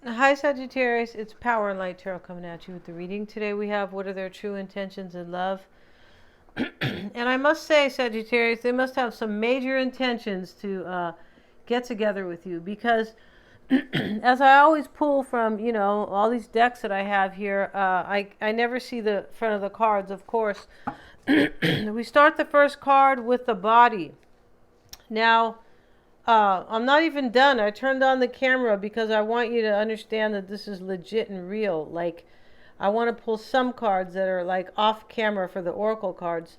Hi Sagittarius, it's Power and Light Tarot coming at you with the reading. Today we have what are their true intentions in love. And I must say, Sagittarius, they must have some major intentions to get together with you because as I always pull from, all these decks that I have here, I never see the front of the cards, of course. We start the first card with the body. Now, I'm not even done. I turned on the camera because I want you to understand that this is legit and real. Like, I want to pull some cards that are like off camera for the oracle cards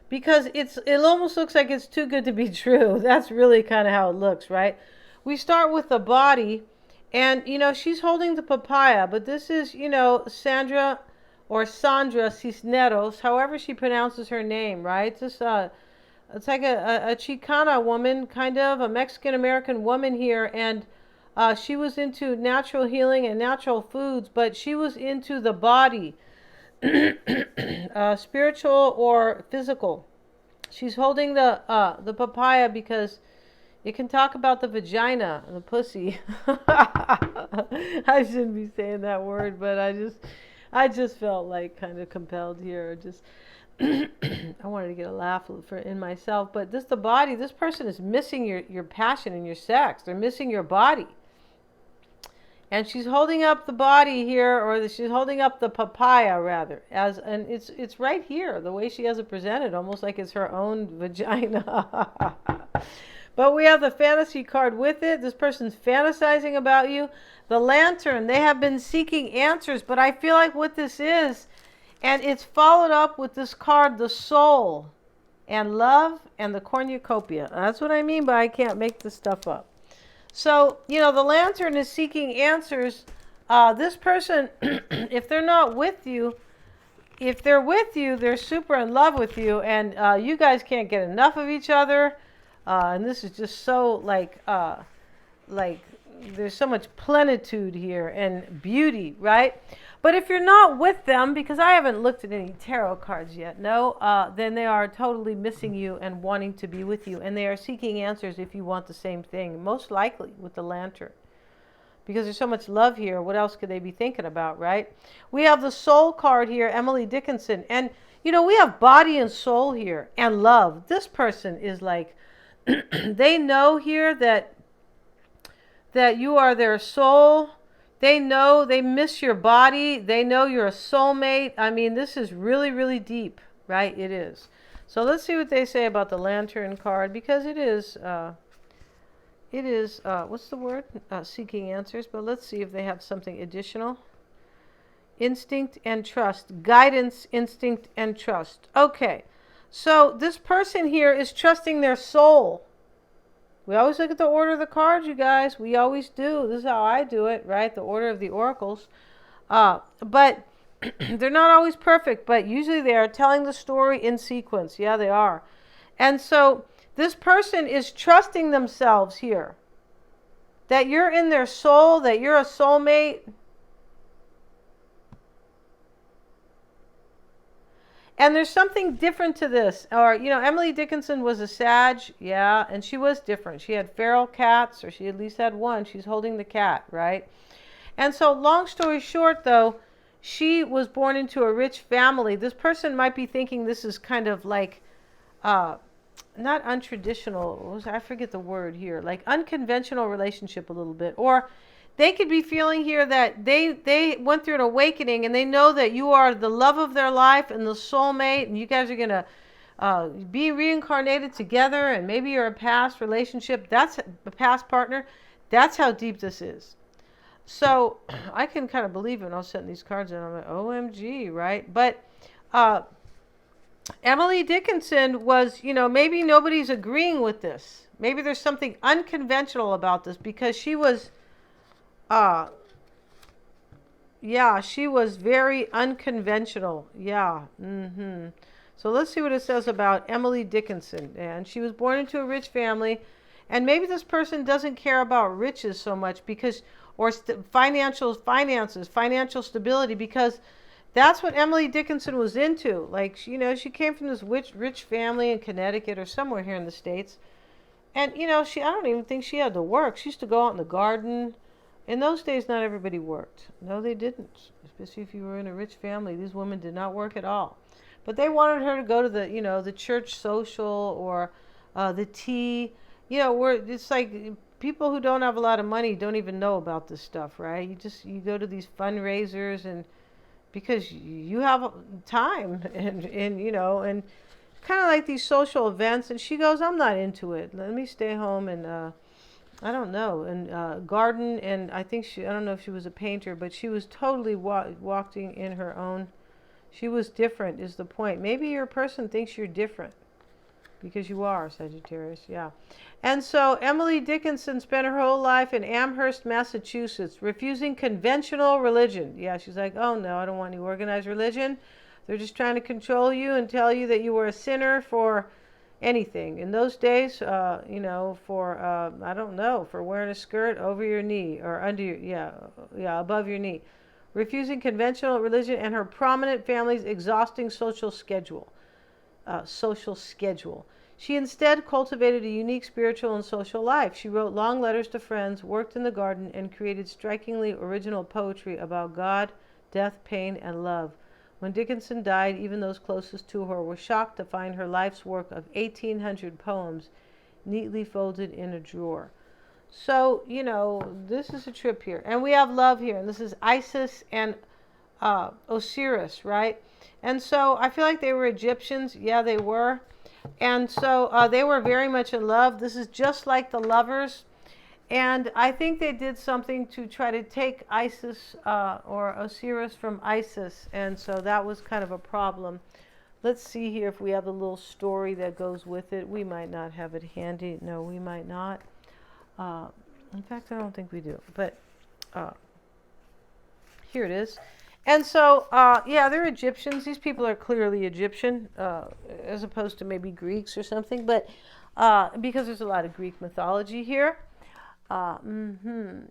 because it almost looks like it's too good to be true. That's really kind of how it looks, right? We start with the body, and she's holding the papaya, but this is Sandra or Sandra Cisneros, however she pronounces her name, right? It's like a Chicana woman, kind of a Mexican American woman here, and she was into natural healing and natural foods, but she was into the body, spiritual or physical. She's holding the papaya because it can talk about the vagina, the pussy. I shouldn't be saying that word, but I just felt like kind of compelled here. Just I wanted to get a laugh in myself, but the body. This person is missing your passion and your sex. They're missing your body, and she's holding up the body here, or she's holding up the papaya rather, and it's right here. The way she has it presented, almost like it's her own vagina. But we have the fantasy card with it. This person's fantasizing about you. The lantern. They have been seeking answers, but I feel like what this is. And it's followed up with this card, the soul, and love, and the cornucopia. That's what I mean by I can't make this stuff up. So, the lantern is seeking answers. This person, if they're not with you, if they're with you, they're super in love with you, and you guys can't get enough of each other. And this is just so like there's so much plenitude here and beauty, right? But if you're not with them, because I haven't looked at any tarot cards yet, no, then they are totally missing you and wanting to be with you. And they are seeking answers if you want the same thing, most likely with the lantern. Because there's so much love here, what else could they be thinking about, right? We have the soul card here, Emily Dickinson. And, we have body and soul here and love. This person is like, they know here that you are their soul. They know they miss your body. They know you're a soulmate. I mean, this is really, really deep, right? It is. So let's see what they say about the lantern card, because it is, what's the word? Seeking answers. But let's see if they have something additional. Instinct and trust. Guidance, instinct, and trust. Okay. So this person here is trusting their soul. We always look at the order of the cards, you guys. We always do. This is how I do it, right? The order of the oracles. But they're not always perfect, but usually they are telling the story in sequence. Yeah, they are. And so this person is trusting themselves here. That you're in their soul, that you're a soulmate. And there's something different to this. Or, Emily Dickinson was a Sag, yeah, and she was different. She had feral cats, or she at least had one. She's holding the cat, right? And so, long story short, though, she was born into a rich family. This person might be thinking this is kind of like, not untraditional, I forget the word here, like unconventional relationship a little bit. Or they could be feeling here that they went through an awakening and they know that you are the love of their life and the soulmate, and you guys are going to be reincarnated together, and maybe you're a past relationship. That's a past partner. That's how deep this is. So I can kind of believe it when I was setting these cards in. I'm like, OMG, right? But Emily Dickinson was, maybe nobody's agreeing with this. Maybe there's something unconventional about this because she was... yeah, she was very unconventional. Yeah. So let's see what it says about Emily Dickinson. And she was born into a rich family. And maybe this person doesn't care about riches so much because, or finances, financial stability, because that's what Emily Dickinson was into. Like, she came from this rich family in Connecticut or somewhere here in the States. And, I don't even think she had to work. She used to go out in the garden. In those days, not everybody worked. No, they didn't. Especially if you were in a rich family, these women did not work at all. But they wanted her to go to the, the church social or the tea. Where it's like people who don't have a lot of money don't even know about this stuff, right? You go to these fundraisers and because you have time and kind of like these social events. And she goes, I'm not into it. Let me stay home and I don't know, and garden. And I don't know if she was a painter, but she was totally walking in her own. She was different, is the point. Maybe your person thinks you're different because you are, Sagittarius, yeah. And so Emily Dickinson spent her whole life in Amherst, Massachusetts, refusing conventional religion. Yeah, she's like, oh no, I don't want any organized religion. They're just trying to control you and tell you that you were a sinner for anything. In those days, for, I don't know, for wearing a skirt over your knee or under your, above your knee. Refusing conventional religion and her prominent family's exhausting social schedule. She instead cultivated a unique spiritual and social life. She wrote long letters to friends, worked in the garden, and created strikingly original poetry about God, death, pain, and love. When Dickinson died, even those closest to her were shocked to find her life's work of 1,800 poems neatly folded in a drawer. So, this is a trip here. And we have love here. And this is Isis and Osiris, right? And so I feel like they were Egyptians. Yeah, they were. And so they were very much in love. This is just like the lovers. And I think they did something to try to take Isis or Osiris from Isis. And so that was kind of a problem. Let's see here if we have a little story that goes with it. We might not have it handy. No, we might not. In fact, I don't think we do. But here it is. And so, they're Egyptians. These people are clearly Egyptian, as opposed to maybe Greeks or something. But because there's a lot of Greek mythology here. And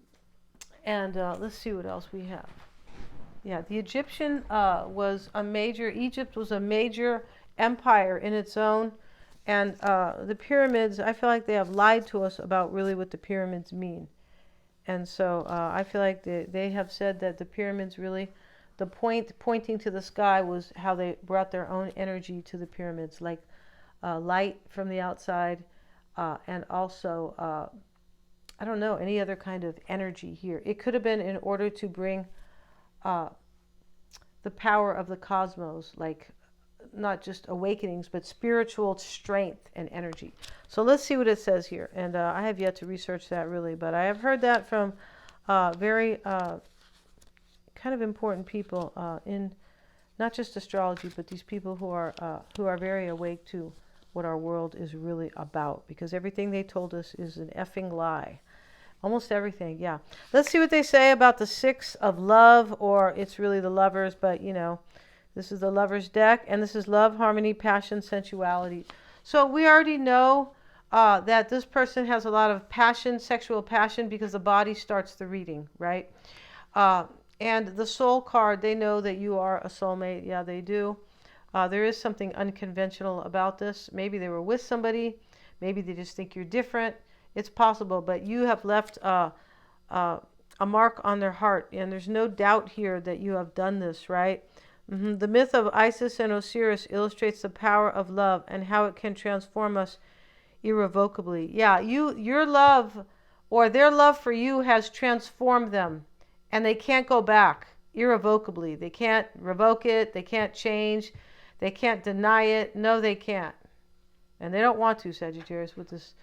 let's see what else we have. Yeah, the Egypt was a major empire in its own. And the pyramids, I feel like they have lied to us about really what the pyramids mean. And so I feel like they have said that the pyramids really, the pointing to the sky was how they brought their own energy to the pyramids, like light from the outside and also, I don't know, any other kind of energy here. It could have been in order to bring the power of the cosmos, like not just awakenings, but spiritual strength and energy. So let's see what it says here. And I have yet to research that really, but I have heard that from very kind of important people in not just astrology, but these people who are very awake to what our world is really about, because everything they told us is an effing lie. Almost everything, yeah. Let's see what they say about the Six of Love, or it's really the Lovers, but this is the Lovers deck, and this is love, harmony, passion, sensuality. So we already know that this person has a lot of passion, sexual passion, because the body starts the reading, right? And the Soul card, they know that you are a soulmate. Yeah, they do. There is something unconventional about this. Maybe they were with somebody. Maybe they just think you're different. It's possible, but you have left a mark on their heart, and there's no doubt here that you have done this, right? The myth of Isis and Osiris illustrates the power of love and how it can transform us irrevocably. Yeah, your love or their love for you has transformed them, and they can't go back irrevocably. They can't revoke it. They can't change. They can't deny it. No, they can't. And they don't want to, Sagittarius, with this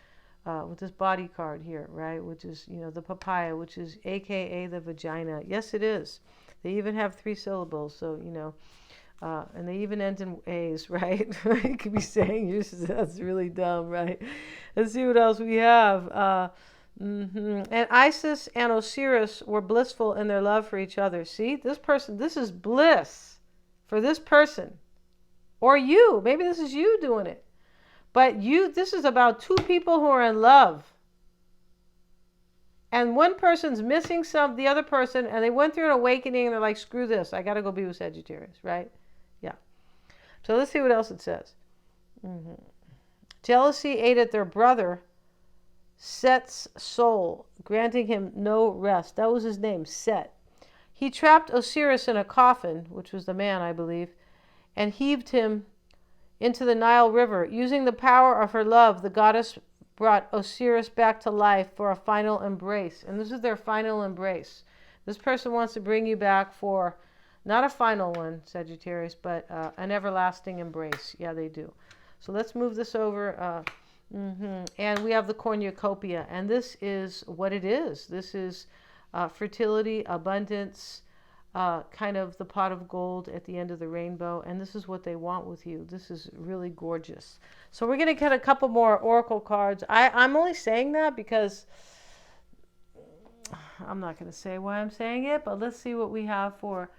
body card here, right? Which is, the papaya, which is AKA the vagina. Yes, it is. They even have 3 syllables, so, and they even end in A's, right? You could be saying, that's really dumb, right? Let's see what else we have. And Isis and Osiris were blissful in their love for each other. See, this is bliss for this person. Or you. Maybe this is you doing it. But this is about 2 people who are in love. And one person's missing the other person, and they went through an awakening, and they're like, screw this, I got to go be with Sagittarius, right? Yeah. So let's see what else it says. Jealousy ate at their brother Set's soul, granting him no rest. That was his name, Set. He trapped Osiris in a coffin, which was the man, I believe, and heaved him into the Nile River. Using the power of her love, the goddess brought Osiris back to life for a final embrace. And this is their final embrace. This person wants to bring you back for not a final one, Sagittarius, but an everlasting embrace. Yeah, they do. So let's move this over. And we have the cornucopia. And this is what it is. This is fertility, abundance, kind of the pot of gold at the end of the rainbow. And this is what they want with you. This is really gorgeous. So we're going to get a couple more oracle cards. I'm only saying that because I'm not going to say why I'm saying it, but let's see what we have for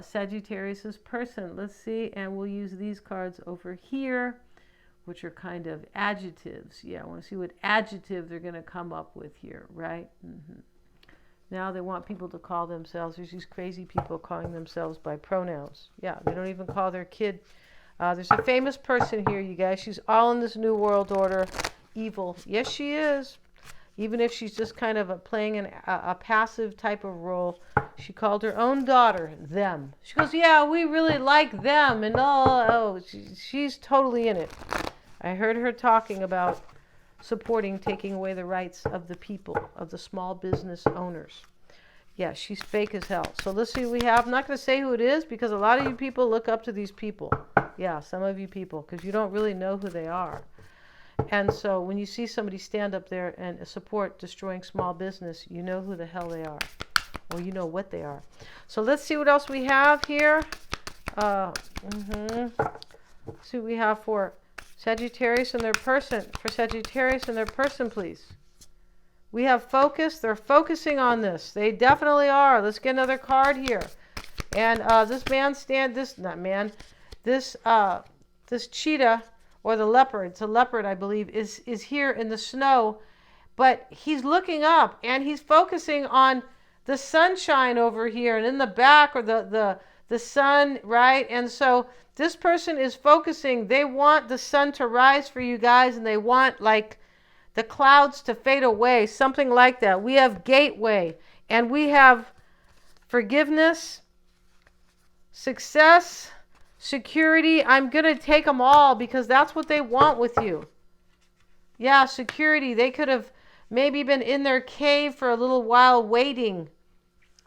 Sagittarius's person. Let's see, and we'll use these cards over here, which are kind of adjectives. Yeah, I want to see what adjective they're going to come up with here, right? Now they want people to call themselves, there's these crazy people calling themselves by pronouns. Yeah, they don't even call their kid. There's a famous person here, you guys. She's all in this new world order. Evil. Yes, she is. Even if she's just kind of playing a passive type of role. She called her own daughter them. She goes, yeah, we really like them. And she's totally in it. I heard her talking about supporting taking away the rights of the people, of the small business owners. Yeah, she's fake as hell. So let's see what we have. I'm not going to say who it is because a lot of you people look up to these people. Yeah, some of you people, because you don't really know who they are. And so when you see somebody stand up there and support destroying small business, you know who the hell they are. Or you know what they are. So let's see what else we have here. Let's see what we have for Sagittarius and their person. For Sagittarius and their person, please. We have focus. They're focusing on this. They definitely are. Let's get another card here. And this cheetah or the leopard, it's a leopard, I believe, is here in the snow. But he's looking up and he's focusing on the sunshine over here and in the back, or the sun, right? And so this person is focusing. They want the sun to rise for you guys, and they want like the clouds to fade away, something like that. We have gateway, and we have forgiveness, success, security. I'm going to take them all because that's what they want with you. Yeah, security. They could have maybe been in their cave for a little while waiting.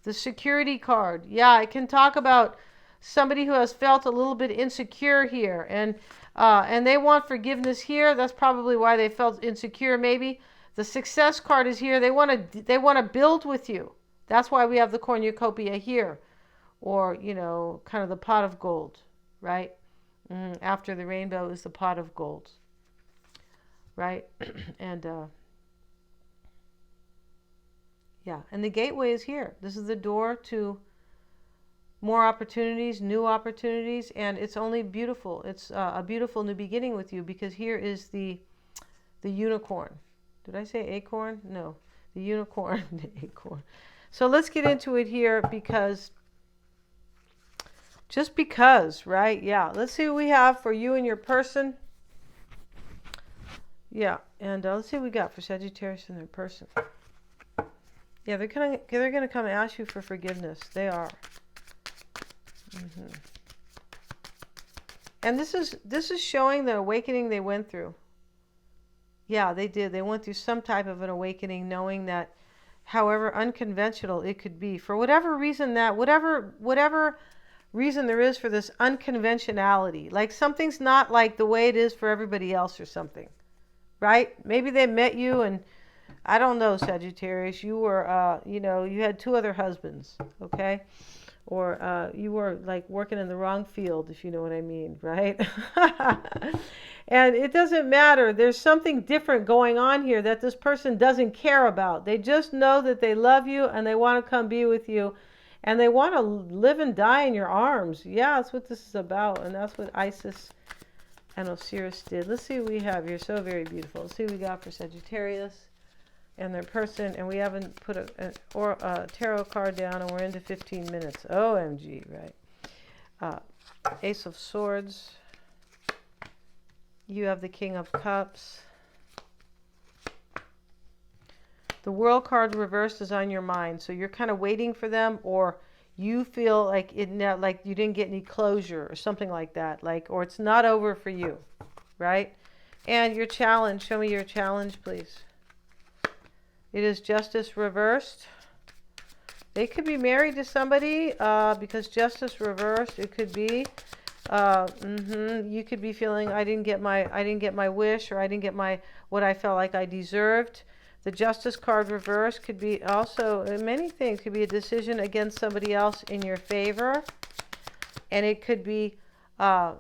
The security card. Yeah, it can talk about somebody who has felt a little bit insecure here, and they want forgiveness here. That's probably why they felt insecure. Maybe the success card is here. They want to build with you. That's why we have the cornucopia here, or kind of the pot of gold, right? After the rainbow is the pot of gold, right? And yeah, and the gateway is here. This is the door to more opportunities, new opportunities, and it's only beautiful. It's a beautiful new beginning with you, because here is the unicorn. Did I say acorn? No, the unicorn, the acorn. So let's get into it here just because, right? Yeah, let's see what we have for you and your person. Yeah, and let's see what we got for Sagittarius and their person. Yeah, they're gonna come and ask you for forgiveness. They are. And this is showing the awakening they went through. Yeah, they did. They went through some type of an awakening, knowing that, however unconventional it could be, for whatever reason whatever reason there is for this unconventionality, like something's not like the way it is for everybody else or something, right? Maybe they met you and I don't know, Sagittarius, you were, you had 2 other husbands, okay? Or you were like working in the wrong field, if you know what I mean, right? And it doesn't matter. There's something different going on here that this person doesn't care about. They just know that they love you and they want to come be with you. And they want to live and die in your arms. Yeah, that's what this is about. And that's what Isis and Osiris did. Let's see what we have here. So very beautiful. Let's see what we got for Sagittarius and their person. And we haven't put a tarot card down, and we're into 15 minutes. OMG, right? Ace of Swords. You have the King of Cups. The World card reversed is on your mind. So you're kind of waiting for them, or you feel like like you didn't get any closure or something like that. Or it's not over for you, right? And your challenge, show me your challenge, please. It is Justice reversed. They could be married to somebody because Justice reversed. It could be you could be feeling I didn't get my wish, or I didn't get what I felt like I deserved. The Justice card reversed could be also many things. It could be a decision against somebody else in your favor, and it could be that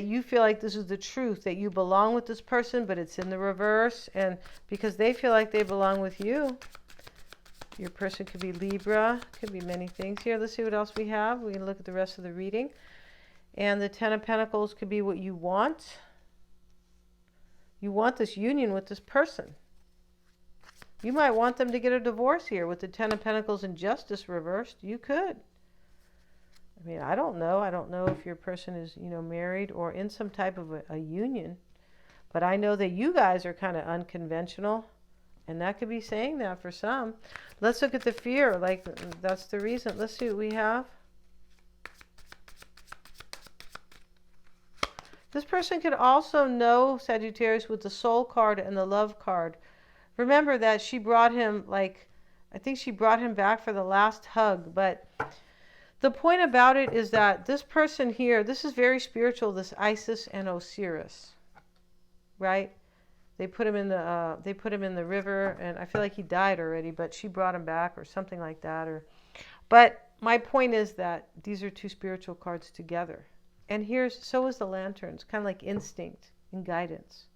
you feel like this is the truth, that you belong with this person, but it's in the reverse, and because they feel like they belong with you. Your person could be Libra, could be many things here. Let's see what else we have. We can look at the rest of the reading. And the Ten of Pentacles could be what you want. You want this union with this person. You might want them to get a divorce here with the Ten of Pentacles and Justice reversed. You could. I mean, I don't know. I don't know if your person is, married or in some type of a union. But I know that you guys are kind of unconventional. And that could be saying that for some. Let's look at the fear. That's the reason. Let's see what we have. This person could also know Sagittarius with the Soul card and the Love card. Remember that she brought him, I think she brought him back for the last hug. But the point about it is that this person here, this is very spiritual, this Isis and Osiris. Right? They put him in the river, and I feel like he died already, but she brought him back or something like that. But my point is that these are two spiritual cards together. And so is the Lanterns, kind of like instinct and guidance.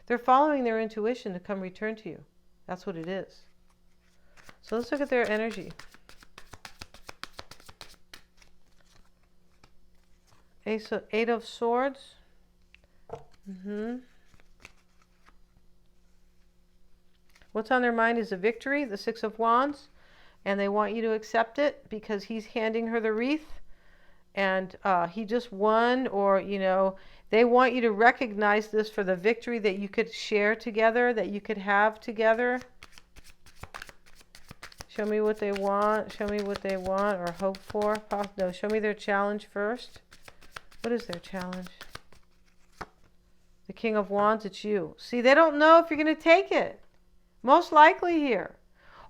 They're following their intuition to come return to you. That's what it is. So let's look at their energy. Eight of Swords. What's on their mind is a victory, the Six of Wands, and they want you to accept it because he's handing her the wreath, and he just won, or, they want you to recognize this for the victory that you could share together, that you could have together. Show me what they want. Show me what they want or hope for. No, show me their challenge first. What is their challenge? The King of Wands, it's you. See, they don't know if you're going to take it. Most likely here.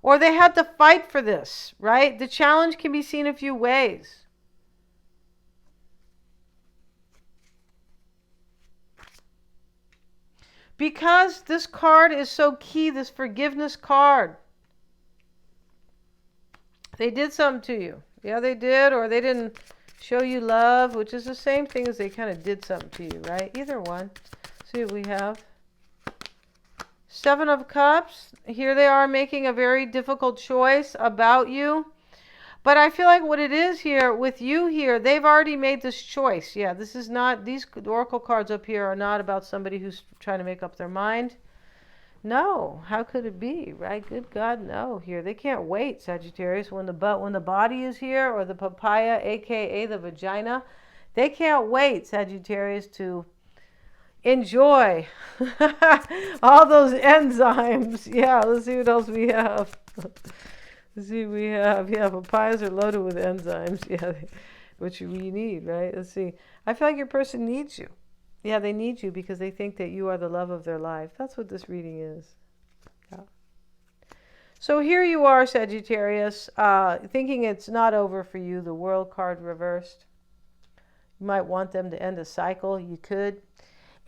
Or they had to fight for this, right? The challenge can be seen a few ways. Because this card is so key, this forgiveness card. They did something to you. Yeah, they did, or they didn't show you love, which is the same thing as they kind of did something to you, right? Either one. See what we have. Seven of Cups. Here they are making a very difficult choice about you. But I feel like what it is here, with you here, they've already made this choice. Yeah, this is not, these oracle cards up here are not about somebody who's trying to make up their mind. No, how could it be, right? Good God, no. Here, they can't wait, Sagittarius, when the body is here, or the papaya, aka the vagina. They can't wait, Sagittarius, to enjoy all those enzymes. Yeah, let's see what else we have. Let's see what we have. Yeah, papayas are loaded with enzymes. Yeah, which we need, right? Let's see. I feel like your person needs you. Yeah, they need you because they think that you are the love of their life. That's what this reading is. Yeah. So here you are, Sagittarius, thinking it's not over for you. The World card reversed. You might want them to end a cycle. You could.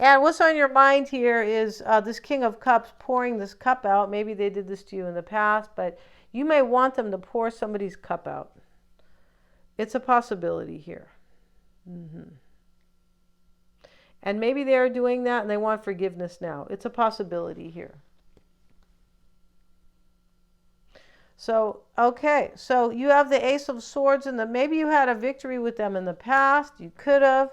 And what's on your mind here is this King of Cups pouring this cup out. Maybe they did this to you in the past, but you may want them to pour somebody's cup out. It's a possibility here. And maybe they're doing that and they want forgiveness now. It's a possibility here. So, okay. So you have the Ace of Swords, and maybe you had a victory with them in the past. You could have.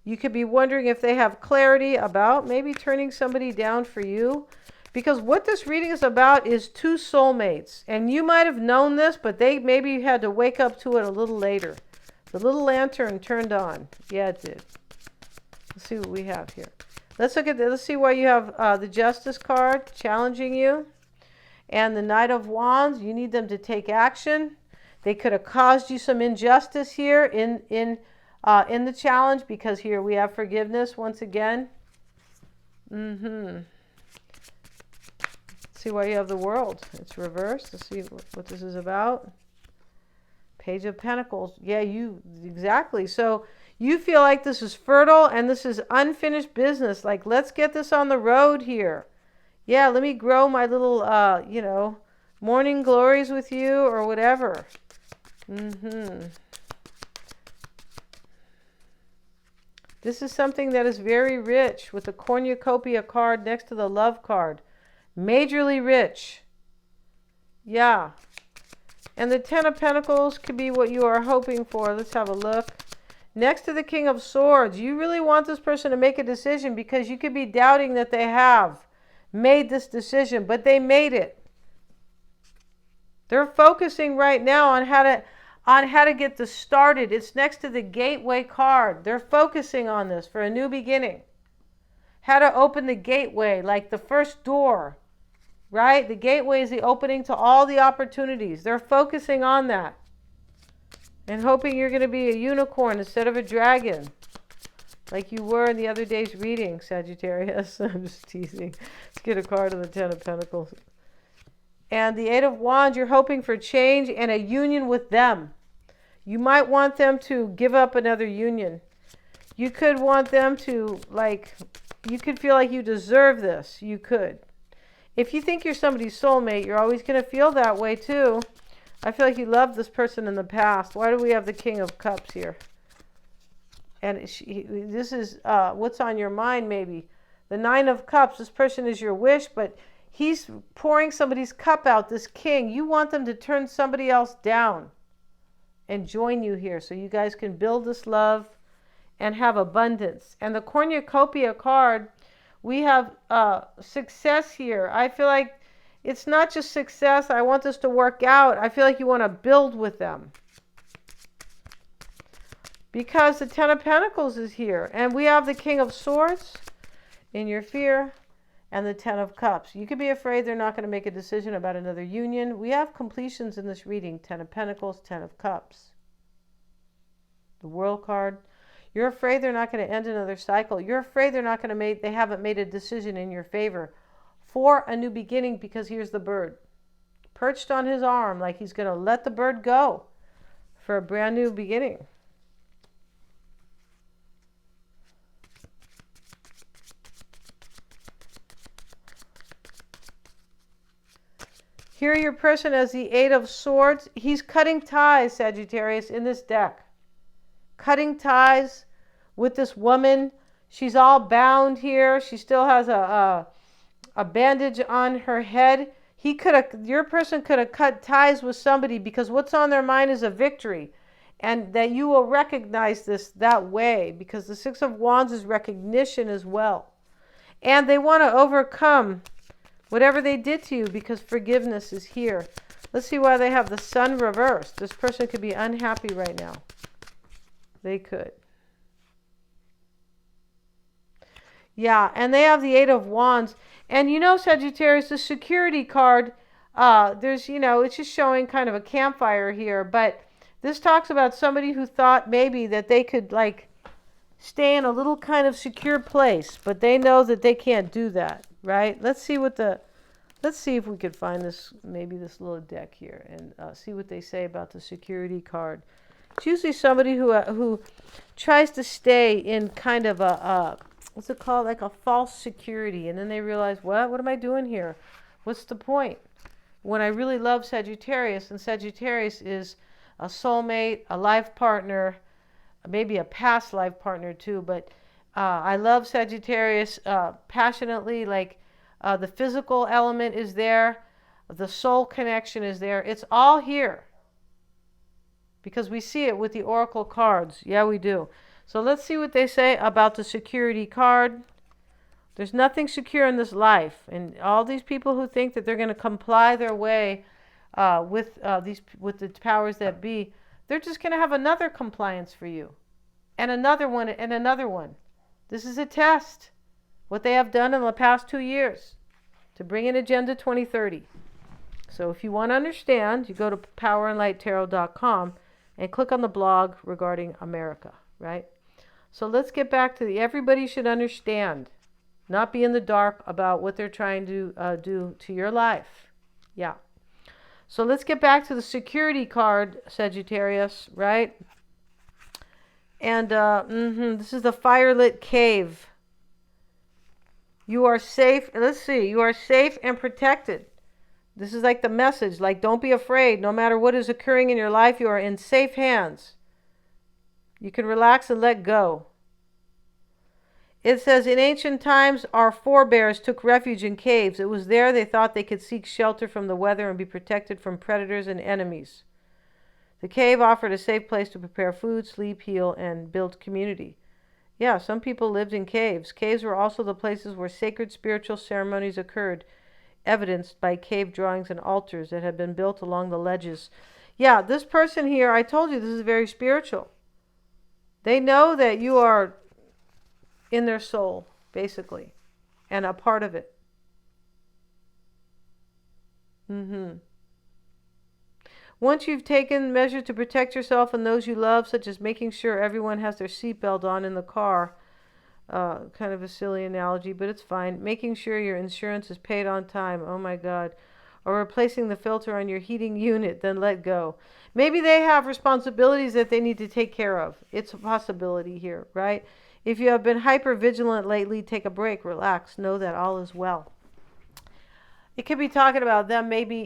You could be wondering if they have clarity about maybe turning somebody down for you. Because what this reading is about is two soulmates. And you might have known this, but they maybe had to wake up to it a little later. The little lantern turned on. Yeah, it did. Let's see what we have here. Let's look at let's see why you have the Justice card challenging you. And the Knight of Wands, you need them to take action. They could have caused you some injustice here in the challenge, because here we have forgiveness once again. See why you have the World. It's reversed. Let's see what this is about. Page of Pentacles. Yeah, you exactly. So you feel like this is fertile and this is unfinished business. Like, let's get this on the road here. Yeah, let me grow my little, morning glories with you or whatever. This is something that is very rich with the cornucopia card next to the love card. Majorly rich. Yeah. And the Ten of Pentacles could be what you are hoping for. Let's have a look. Next to the King of Swords, you really want this person to make a decision, because you could be doubting that they have made this decision, but they made it. They're focusing right now on how to get this started. It's next to the Gateway card. They're focusing on this for a new beginning. How to open the gateway, like the first door, right? The gateway is the opening to all the opportunities. They're focusing on that and hoping you're going to be a unicorn instead of a dragon, like you were in the other day's reading, Sagittarius. I'm just teasing. Let's get a card of the Ten of Pentacles. And the Eight of Wands, you're hoping for change and a union with them. You might want them to give up another union. You could want them to, you could feel like you deserve this. You could. If you think you're somebody's soulmate, you're always going to feel that way too. I feel like you loved this person in the past. Why do we have the King of Cups here? And this is what's on your mind, maybe. The Nine of Cups, this person is your wish, but he's pouring somebody's cup out, this king. You want them to turn somebody else down and join you here so you guys can build this love and have abundance. And the cornucopia card, we have success here. I feel like it's not just success. I want this to work out. I feel like you want to build with them, because the Ten of Pentacles is here. And we have the King of Swords in your fear and the Ten of Cups. You could be afraid they're not going to make a decision about another union. We have completions in this reading. Ten of Pentacles, Ten of Cups. The World card. You're afraid they're not going to end another cycle. You're afraid they're not going to they haven't made a decision in your favor for a new beginning, because here's the bird perched on his arm, like he's going to let the bird go for a brand new beginning. Here your person has the Eight of Swords. He's cutting ties, Sagittarius, in this deck. Cutting ties with this woman. She's all bound here. She still has a bandage on her head. Your person could have cut ties with somebody, because what's on their mind is a victory. And that you will recognize this that way, because the Six of Wands is recognition as well. And they want to overcome whatever they did to you, because forgiveness is here. Let's see why they have the Sun reversed. This person could be unhappy right now. They could. Yeah, and they have the Eight of Wands. And Sagittarius, the security card, it's just showing kind of a campfire here. But this talks about somebody who thought maybe that they could, stay in a little kind of secure place. But they know that they can't do that, right? Let's see if we could find this little deck here and see what they say about the security card. It's usually somebody who tries to stay in kind of a what's it called, like a false security, and then they realize, what am I doing here? What's the point? When I really love Sagittarius, and Sagittarius is a soulmate, a life partner, maybe a past life partner too, but I love Sagittarius passionately. The physical element is there, the soul connection is there. It's all here, because we see it with the oracle cards. Yeah, we do. So let's see what they say about the security card. There's nothing secure in this life. And all these people who think that they're going to comply their way with the powers that be, they're just going to have another compliance for you. And another one, and another one. This is a test. what they have done in the past 2 years to bring in Agenda 2030. So if you want to understand, you go to powerandlighttarot.com and click on the blog regarding America, right? So let's get back to everybody should understand, not be in the dark about what they're trying to do to your life. Yeah. So let's get back to the security card, Sagittarius, right? And this is the firelit cave. You are safe. Let's see. You are safe and protected. This is like the message, like don't be afraid. No matter what is occurring in your life, you are in safe hands. You can relax and let go. It says, in ancient times, our forebears took refuge in caves. It was there they thought they could seek shelter from the weather and be protected from predators and enemies. The cave offered a safe place to prepare food, sleep, heal, and build community. Yeah, some people lived in caves. Caves were also the places where sacred spiritual ceremonies occurred, evidenced by cave drawings and altars that had been built along the ledges. Yeah, this person here, I told you this is very spiritual. They know that you are in their soul, basically, and a part of it. Once you've taken measures to protect yourself and those you love, such as making sure everyone has their seatbelt on in the car, kind of a silly analogy, but it's fine. Making sure your insurance is paid on time, oh my God, or replacing the filter on your heating unit, then let go. Maybe they have responsibilities that they need to take care of. It's a possibility here, right? If you have been hyper vigilant lately, take a break, relax, know that all is well. It could be talking about them maybe,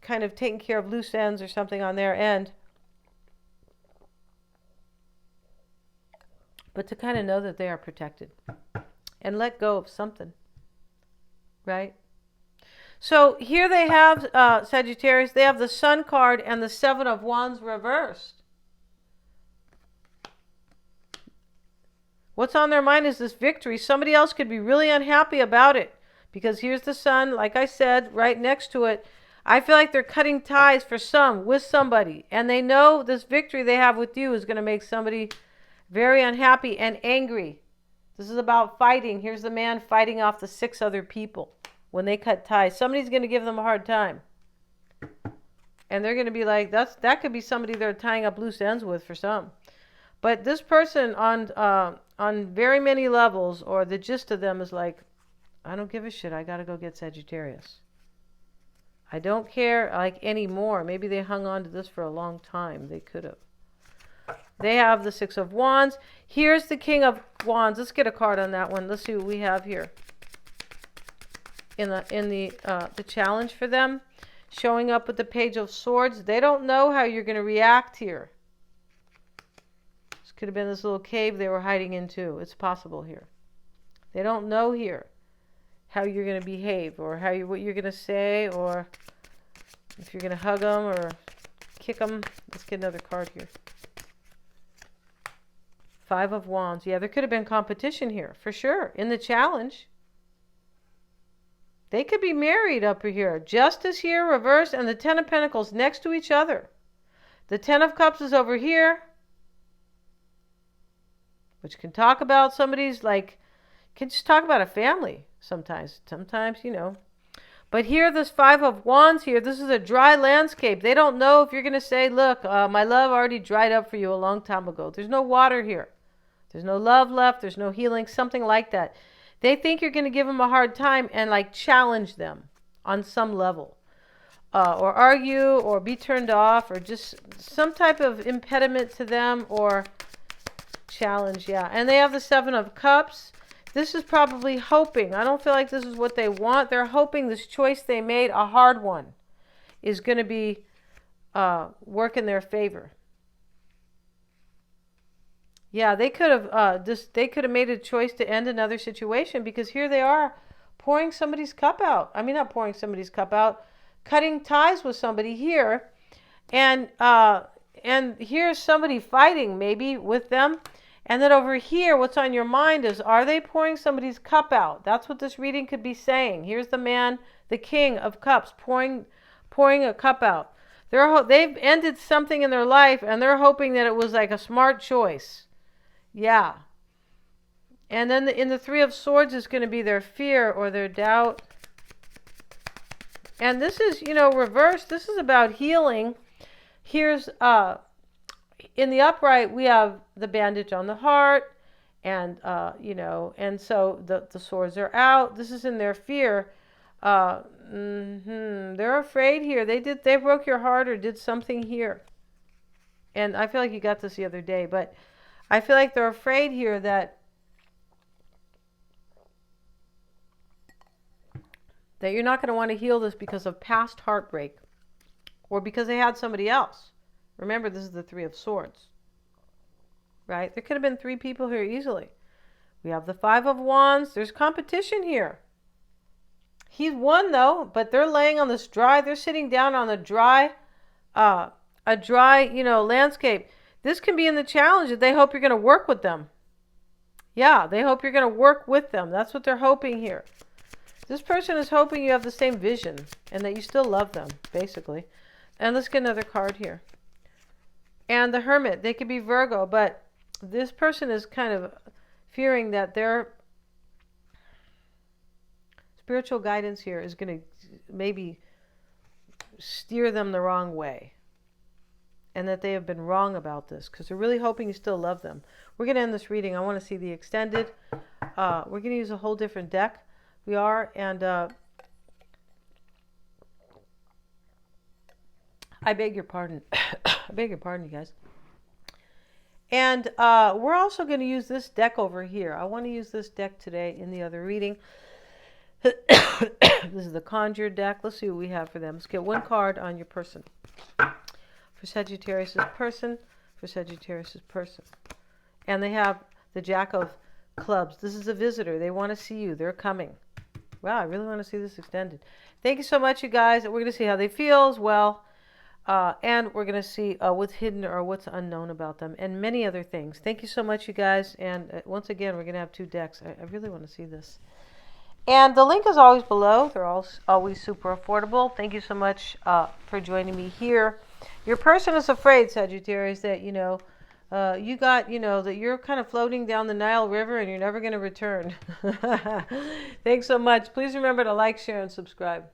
kind of taking care of loose ends or something on their end. But to kind of know that they are protected and let go of something, right? So here they have, Sagittarius, they have the Sun card and the Seven of Wands reversed. What's on their mind is this victory. Somebody else could be really unhappy about it because here's the Sun, like I said, right next to it. I feel like they're cutting ties for some with somebody, and they know this victory they have with you is going to make somebody very unhappy and angry. This is about fighting. Here's the man fighting off the 6 other people when they cut ties. Somebody's going to give them a hard time. And they're going to be like, that could be somebody they're tying up loose ends with for some. But this person on very many levels, or the gist of them is like, I don't give a shit. I got to go get Sagittarius. I don't care like anymore. Maybe they hung on to this for a long time. They could have. They have the 6 of Wands. Here's the King of Wands. Let's get a card on that one. Let's see what we have here. In the challenge for them, showing up with the Page of Swords. They don't know how you're going to react here. This could have been this little cave they were hiding into. It's possible here. They don't know here how you're going to behave, or what you're going to say, or if you're going to hug them or kick them. Let's get another card here. 5 of Wands. Yeah, there could have been competition here, for sure, in the challenge. They could be married up here. Justice here, reversed, and the 10 of Pentacles next to each other. The 10 of Cups is over here, which can talk about somebody's, can just talk about a family sometimes. Sometimes, But here, this 5 of Wands here, this is a dry landscape. They don't know if you're going to say, look, my love already dried up for you a long time ago. There's no water here. There's no love left. There's no healing, something like that. They think you're going to give them a hard time and challenge them on some level. Or argue or be turned off or just some type of impediment to them or challenge, yeah. And they have the 7 of Cups. This is probably hoping. I don't feel like this is what they want. They're hoping this choice they made, a hard one, is going to be work in their favor. Yeah, they could have made a choice to end another situation because here they are pouring somebody's cup out. I mean, not pouring somebody's cup out, cutting ties with somebody here. And here's somebody fighting maybe with them. And then over here, what's on your mind is, are they pouring somebody's cup out? That's what this reading could be saying. Here's the man, the King of Cups, pouring a cup out. They've ended something in their life, and they're hoping that it was like a smart choice. Yeah. And then in the Three of Swords is going to be their fear or their doubt. And this is, reversed. This is about healing. Here's, in the upright, we have the bandage on the heart. And, and so the swords are out. This is in their fear. They're afraid here. They broke your heart or did something here. And I feel like you got this the other day, but I feel like they're afraid here that you're not going to want to heal this because of past heartbreak or because they had somebody else. Remember, this is the Three of Swords, right? There could have been 3 people here easily. We have the Five of Wands. There's competition here. He's won though, but they're laying on this dry. They're sitting down on a dry landscape. This can be in the challenge that they hope you're going to work with them. Yeah, they hope you're going to work with them. That's what they're hoping here. This person is hoping you have the same vision and that you still love them, basically. And let's get another card here. And the Hermit, they could be Virgo, but this person is kind of fearing that their spiritual guidance here is going to maybe steer them the wrong way. And that they have been wrong about this because they're really hoping you still love them. We're going to end this reading. I want to see the extended. We're going to use a whole different deck. We are, and I beg your pardon. I beg your pardon, you guys. And we're also going to use this deck over here. I want to use this deck today in the other reading. This is the Conjure deck. Let's see what we have for them. Let's get one card on your person. For Sagittarius' person. For Sagittarius' person. And they have the Jack of Clubs. This is a visitor. They want to see you. They're coming. Wow, I really want to see this extended. Thank you so much, you guys. We're going to see how they feel as well. And we're going to see what's hidden or what's unknown about them and many other things. Thank you so much, you guys. And once again, we're going to have 2 decks. I really want to see this. And the link is always below. They're always super affordable. Thank you so much for joining me here. Your person is afraid, Sagittarius, that, you got, that you're kind of floating down the Nile River and you're never going to return. Thanks so much. Please remember to like, share, and subscribe.